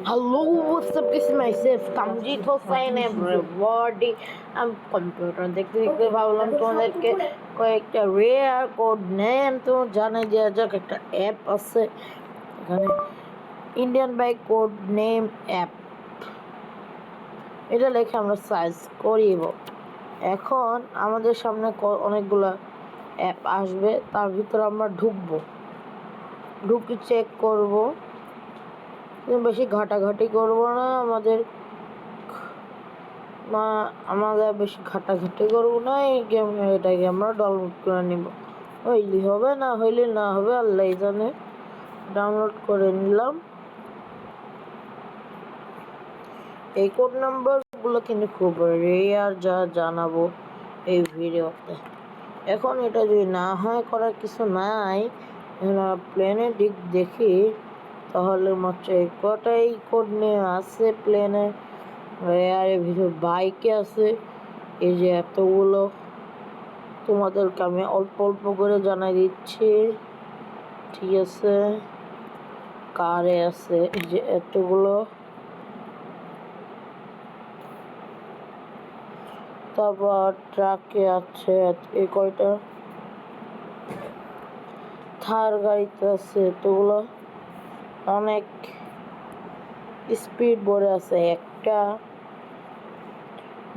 Hello, what's up? This is myself, Kamjit Hossain, everybody. আমি computer দেখতে দেখতে ভাবলাম তোমাদেরকে কয়েকটা রেয়ার কোড নেম তো জানাই দেওয়া যাক। একটা অ্যাপ আছে এখানে, Indian bike code name app. এটা লেখে আমরা সার্চ করিব। এখন আমাদের সামনে অনেকগুলো অ্যাপ আসবে, তার ভিতরে আমরা ঢুকে চেক করব। বেশি ঘাটাঘাটি করব না, আমরা বেশি ঘাটাঘাটি করবো না। এটাকে আমরা ডাউনলোড করে নিব। হইলে হবে, না হইলে না হবে, আল্লাহ জানে। ডাউনলোড করে নিলাম। এই কোড নাম্বারগুলো কিন্তু খুব রেয়ার, যা জানাবো এই ভিডিওতে। এখন এটা যদি না হয়, করার কিছু নাই। প্লেনের দিক দেখি, তাহলে মাত্র কটাই কোড নিয়ে আছে প্লেনে। রেয়ারের ভিতর বাইকে আছে এই যে এতগুলো। তোমাদেরকে আমি অল্প অল্প করে জানাই দিচ্ছি, ঠিক আছে? কারে আছে এই যে এতগুলো, তারপর ট্রাকে আছে এই কয়টা, থার গাড়িতে আছে এতগুলো, অনেক স্পিড বোর্ডে আছে একটা,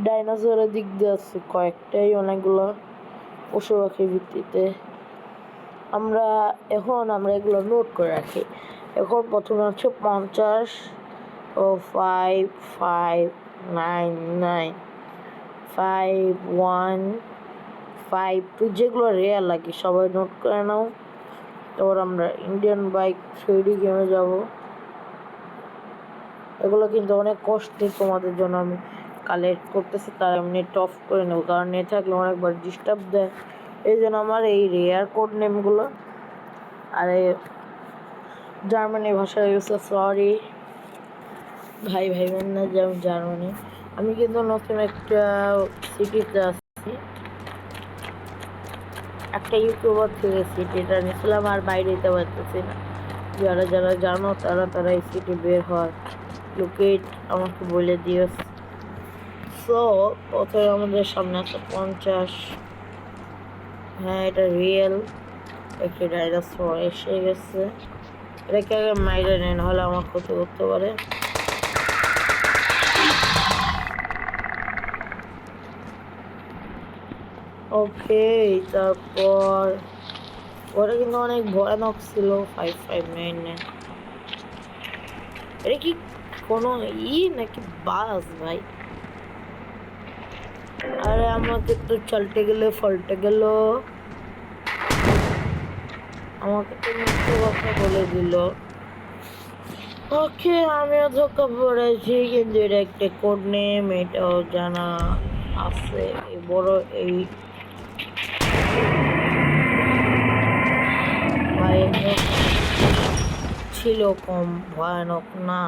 ডাইনোসরের দিক দিয়ে আছে কয়েকটাই, অনেকগুলো পশু পাখির ভিত্তিতে। আমরা এগুলো নোট করে রাখি। এখন প্রথমে হচ্ছে 50 ও 5599 5152, যেগুলো রেয়ার লাগে সবাই নোট করে নাও। তারপর আমরা ইন্ডিয়ান বাইক 3D গেমে যাব। এগুলো কিন্তু অনেক কষ্টের, তোমাদের জন্য আমি কালেক্ট করতেছি। তার আমি নেট অফ করে নেবো, কারণ নেট থাকলে অনেকবার ডিস্টার্ব দেয়। এই জন্য আমার এই রেয়ার কোড নেমগুলো। আর জার্মানি ভাষা ইউজ, সরি ভাই ভাইবেন না যে আমি জার্মানি। আমি কিন্তু নতুন একটা সিটিতে আসছি, একটা ইউটিউবার থেকে সিটিটা নিয়েছিলাম, আর বাইরে যেতে পারতেছি না। যারা যারা জানো তারা এই সিটি বের হয়, লোকেট আমাকে বলে দিও। সো প্রথমে আমাদের সামনে আছে 50। হ্যাঁ, এটা রিয়েল। একটি ডাইনোসর এসে গেছে, এটাকে আগে মাইরে নেন, হলে আমার ক্ষতি করতে পারে। ওকে, তারপর ওটা কিন্তু অনেক ভয়ানক ছিল। 5599, এটা কি কোনো নাকি বাস ভাই? আরে আমাকে তো চলতে গেলে ফল্টে গেল, আমাকে তো মিথ্যে কথা বলে দিল। ওকে, আমিও ধোকা পড়েছি, কিন্তু এটা একটা কোড নেম, এটাও জানা আছে। এই বড় এই ভয়ানক ছিল, কম ভয়ানক না।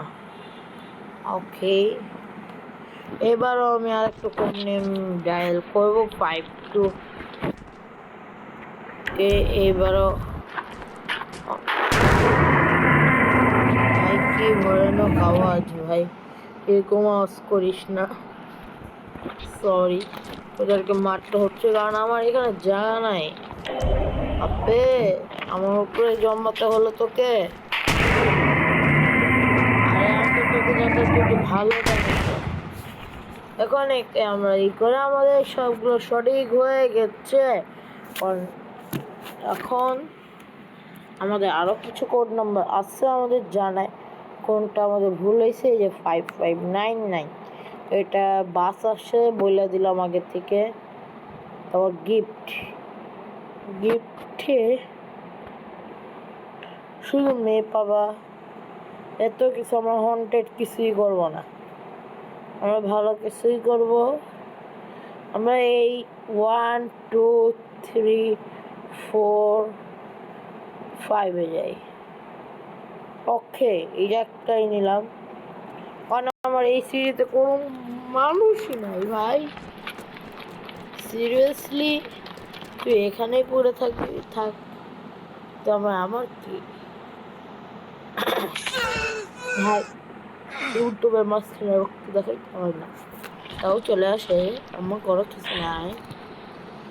ওকে, এবারও আমি আর একটু কোড নেম ডায়াল করবো, 52। এবারও ভাই কি ভয়ানক আওয়াজ ভাই, এরকম আওয়াজ করিস না, সরি। ওদেরকে মারতে হচ্ছে কারণ আমার এখানে জায়গা নাই। আপে আমার উপরে জন্মাতে হলো তোকে। আরে আমি তোকে যত ভালো জানি। এখন আমরা এই করে আমাদের সবগুলো সঠিক হয়ে গেছে। এখন আমাদের আরো কিছু কোড নাম্বার আছে আমাদের জানায়, কোনটা আমাদের ভুল হয়েছে। এই যে 5599, এটা বাস আসে বলে দিলাম আগে থেকে। তারপর গিফটে শুধু মেয়ে পাবা, এত কিছু। আমরা হন্টেড কিছুই করবো না, আমরা ভালো কিছুই করব। আমরা এই 1 2 3 4 5 যাই। ওকে, এই একটাই নিলাম, কারণ আমার এই সিরিজে কোনো মানুষই নাই ভাই। সিরিয়াসলি তুই এখানেই পড়ে থাকবি, থাক। তো আমার কি ভাই, ইউটিউবের মাঝখানে রক্ত দেখাইতে হয় না, তাও চলে আসে। আমার করো কিছু নাই।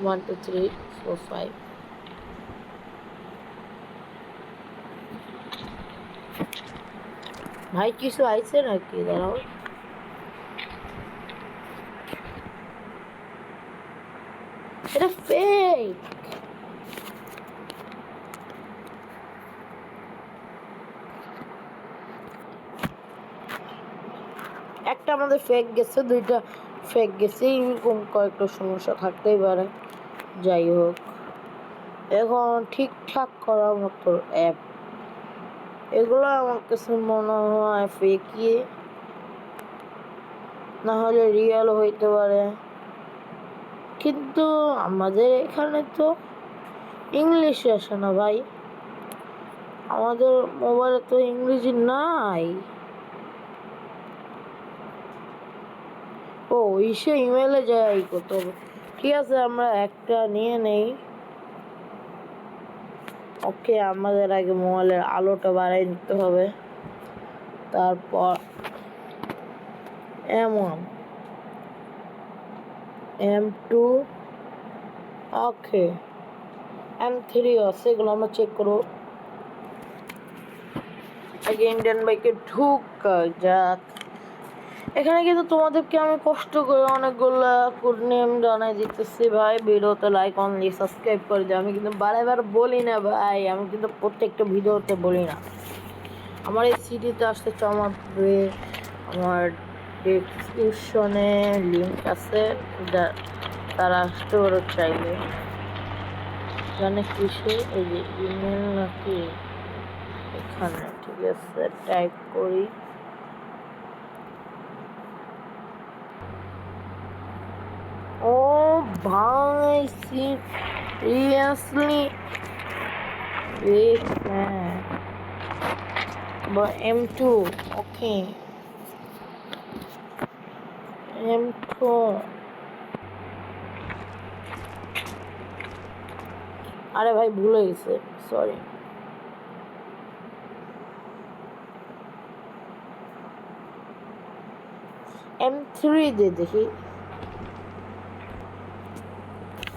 1 2 3 4 5 ভাই কিছু আইছে নাকি? দাঁড়াও, এটা ফেক। একটা আমাদের ফেক গেছে, দুইটা ফেক গেছে, এরকম কয়েকটা সমস্যা থাকতেই পারে। যাই হোক, এখন ঠিকঠাক করার মতো অ্যাপ এগুলো আমার কাছে মনে হয় ফেকই, না হলে রিয়েল হইতে পারে। কিন্তু আমাদের এখানে তো ইংলিশে আসে না ভাই, আমাদের মোবাইলে তো ইংরেজি নাই। ও ইসে ইমেলে যাই করতে হবে। ঠিক আছে, আমরা একটা নিয়ে নেই। ওকে, আমাদের আগে মোবাইলের আলোটা বাড়াই নিতে হবে, তারপর M2 ওকে, M3 আছে, এগুলো আমরা চেক করবো। আগে ইন্ডিয়ান বাইকে ঢুকা যাক। এখানে কিন্তু তোমাদেরকে আমি কষ্ট করে অনেকগুলো কোড নেম জানাই দিতেছি ভাই। ভিডিওতে লাইক অনলি, সাবস্ক্রাইব করে দিও। আমি কিন্তু বারবার বলি না ভাই, আমি কিন্তু প্রত্যেকটা ভিডিওতে বলি না। আমার এই সিডিতে আসতে চমাবে, আমার ডেসক্রিপশনে লিঙ্ক আছে, তারা আসতে পারো চাইলে। জানে কিসে, এই যে ইমেল নাকি এখানে। ঠিক আছে, টাইপ করি। ও ভাই, সিরিয়াসলি M2 ওকে, M2 আরে ভাই ভুলে গেছে, সরি। M3 দিয়ে দেখি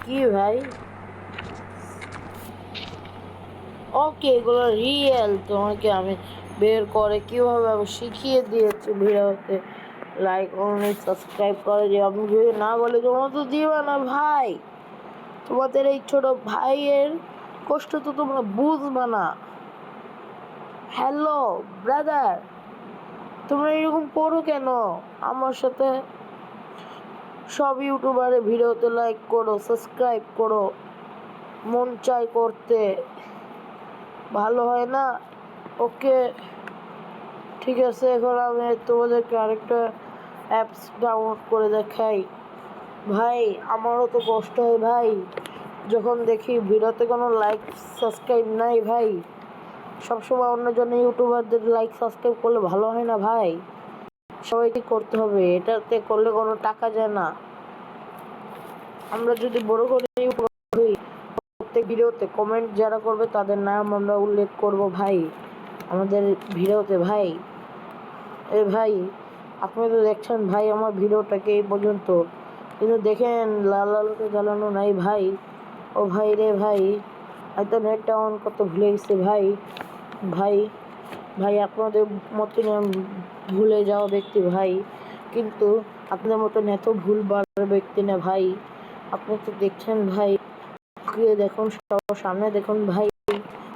কি ভাই। ওকে, এগুলো রিয়েল, তোমাকে আমি বের করে কিভাবে আমি শিখিয়ে দিয়েছি ভিডিওতে। লাইক অনলি, সাবস্ক্রাইব করে যে, আমি যদি না বলে তোমরা তো দিবে না ভাই। তোমাদের এই ছোট ভাইয়ের কষ্ট তো তোমরা বুঝবে না। হ্যালো ব্রাদার, তোমরা এরকম করো কেন আমার সাথে? সব ইউটিউবারে ভিডিওতে লাইক করো, সাবস্ক্রাইব করো, মন চাই করতে, ভালো হয় না? ওকে ঠিক আছে, এখন আমি তোমাদেরকে আরেকটা অ্যাপস ডাউনলোড করে দেখাই। ভাই আমারও তো কষ্ট হয় ভাই, যখন দেখি ভিডিওতে কোনো লাইক সাবস্ক্রাইব নাই ভাই। সবসময় অন্যজন ইউটিউবারদের লাইক সাবস্ক্রাইব করলে ভালো হয় না ভাই? সবাইকে করতে হবে, এটাতে করলে কোনো টাকা যায় না। আমরা যদি বড় করে ইউটিউবার হই, প্রত্যেক ভিডিওতে কমেন্ট যারা করবে তাদের নাম আমরা উল্লেখ করব ভাই আমাদের ভিডিওতে। ভাই এ ভাই, আপনি তো দেখছেন ভাই আমার ভিডিওটাকে এই পর্যন্ত, কিন্তু দেখেন লাল আলোতে জ্বালানো নাই ভাই। ও ভাই রে ভাই, হয়তো নেটটা অন করতে ভুলে গেছি ভাই। ভাই ভাই আপনাদের মতন ভুলে যাওয়া ব্যক্তি ভাই, কিন্তু আপনাদের মতন এত ভুলবার ব্যক্তি না ভাই। আপনি তো দেখছেন ভাই, দেখুন সবার সামনে দেখুন ভাই,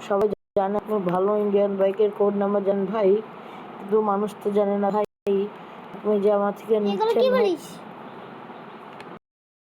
সবাই জানে আপনি ভালো ইন্ডিয়ান বাইকের কোড নাম্বার জানেন ভাই, কিন্তু মানুষ তো জানে না ভাই। আপনি যে আমার থেকে নিচ্ছেন